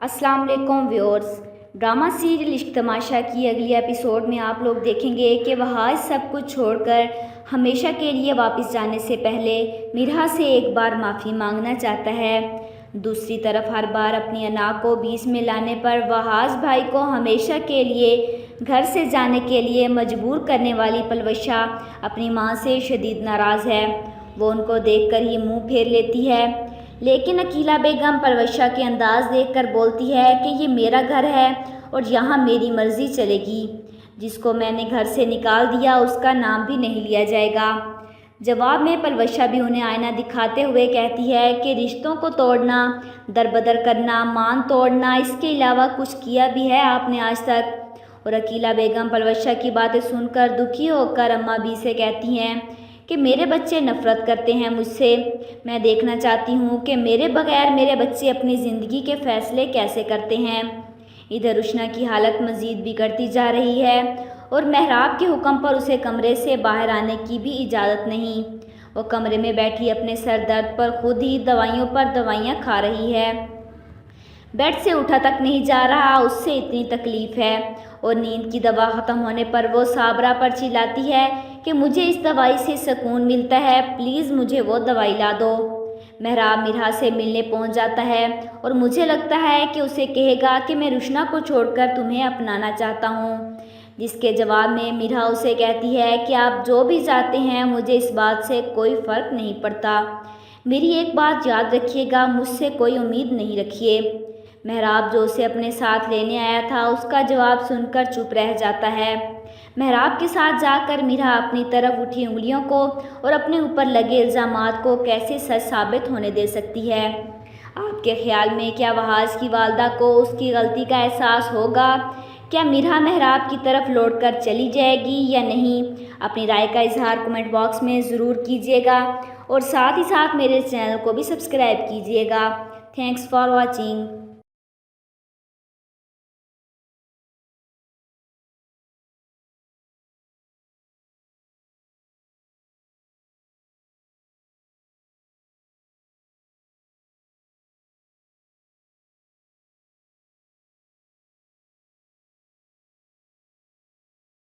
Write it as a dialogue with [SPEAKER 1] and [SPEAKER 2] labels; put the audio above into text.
[SPEAKER 1] अस्सलाम वालेकुम viewers. Drama serial इश्क तमाशा की अगली एपिसोड में आप लोग देखेंगे कि वहाज सब कुछ छोड़कर हमेशा के लिए वापस जाने से पहले मिरहा से एक बार माफ़ी मांगना चाहता है। दूसरी तरफ हर बार अपनी अना को बीच में लाने पर वहाज भाई को हमेशा के लिए घर से जाने के लिए मजबूर करने वाली पलवशा अपनी माँ से शदीद नाराज़ है। वो उनको देखकर ही मुंह फेर लेती है, लेकिन अकीला बेगम पलवशा के अंदाज़ देखकर बोलती है कि ये मेरा घर है और यहाँ मेरी मर्ज़ी चलेगी। जिसको मैंने घर से निकाल दिया उसका नाम भी नहीं लिया जाएगा। जवाब में पलवशा भी उन्हें आईना दिखाते हुए कहती है कि रिश्तों को तोड़ना, दरबदर करना, मान तोड़ना, इसके अलावा कुछ किया भी है आपने आज तक। और अकीला बेगम पलवशा की बातें सुनकर दुखी होकर अम्मा बी से कहती हैं कि मेरे बच्चे नफ़रत करते हैं मुझसे। मैं देखना चाहती हूँ कि मेरे बग़ैर मेरे बच्चे अपनी ज़िंदगी के फ़ैसले कैसे करते हैं। इधर रुशना की हालत मज़ीद बिगड़ती जा रही है और महराब के हुक्म पर उसे कमरे से बाहर आने की भी इजाज़त नहीं। वो कमरे में बैठी अपने सर दर्द पर खुद ही दवाइयों पर दवाइयाँ खा रही है। बेड से उठा तक नहीं जा रहा, उससे इतनी तकलीफ़ है। और नींद की दवा ख़त्म होने पर वो साबरा पर चिल्लाती है कि मुझे इस दवाई से सुकून मिलता है, प्लीज़ मुझे वो दवाई ला दो। महराब मिरहा से मिलने पहुंच जाता है और मुझे लगता है कि उसे कहेगा कि मैं रुशना को छोड़कर तुम्हें अपनाना चाहता हूं। जिसके जवाब में मिरहा उसे कहती है कि आप जो भी चाहते हैं, मुझे इस बात से कोई फ़र्क नहीं पड़ता। मेरी एक बात याद रखिएगा, मुझसे कोई उम्मीद नहीं रखिए। महराब जो उसे अपने साथ लेने आया था उसका जवाब सुनकर चुप रह जाता है। महराब के साथ जाकर मिरहा अपनी तरफ उठी उंगलियों को और अपने ऊपर लगे इल्ज़ामात को कैसे सच साबित होने दे सकती है। आपके ख्याल में क्या वहाज की वालदा को उसकी गलती का एहसास होगा? क्या मिरहा महराब की तरफ लौटकर चली जाएगी या नहीं? अपनी राय का इजहार कमेंट बॉक्स में ज़रूर कीजिएगा और साथ ही साथ मेरे चैनल को भी सब्सक्राइब कीजिएगा। Thanks for watching.